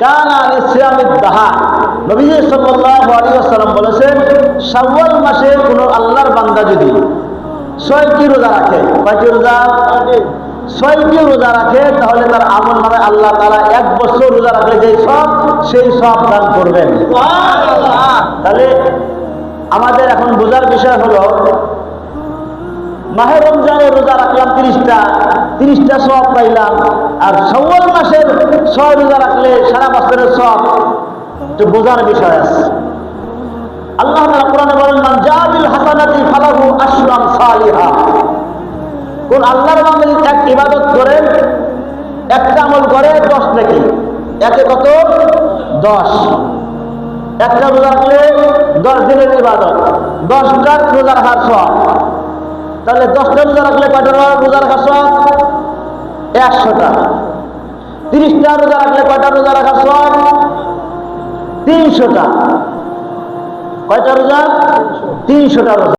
কানা আনি সিয়ামিদ দাহা। নবী সাল্লাল্লাহু আলাইহি ওয়াসাল্লাম বলেছেন, শাওয়াল মাসে কোনো আল্লাহর বান্দা যদি 6টি রোজা রাখে, কয়টি রোজা? 6টি রোজা রাখে, তাহলে তার আমল নামে আল্লাহ তাআলা 1 বছর রোজা রাখলে যেই সব, সেই সব দান করবেন। তাহলে আমাদের এখন বোঝার বিষয় হলো, মাহে রমজানে রোজা রাখলাম 30টা সওয়াব পাইলাম, আর শাওয়াল মাসের 6 রোজা রাখলে সারা বছরের সওয়াব, তো বোঝার বিষয় আছে। আল্লাহ তাআলা কোরআনে বলেন, মান জাবিল হাসানাতি ফালাহু আশরু আমসালিহা। কোন আল্লাহর বান্দা এক ইবাদত করে, একটা আমল করে 10 নেকি, একে কত? 10। একটা রোজা রাখলে 10 দিনের ইবাদত, 10টা রোজা রাখার সওয়াব। তাহলে 10টা রোজা রাখলে কয়টা রোজা রাখার সওয়াব? 100টা। 30টা রোজা রাখলে কয়টা রোজা রাখার সওয়াব? 300টা। কয়টা রোজা? 300টা রোজা।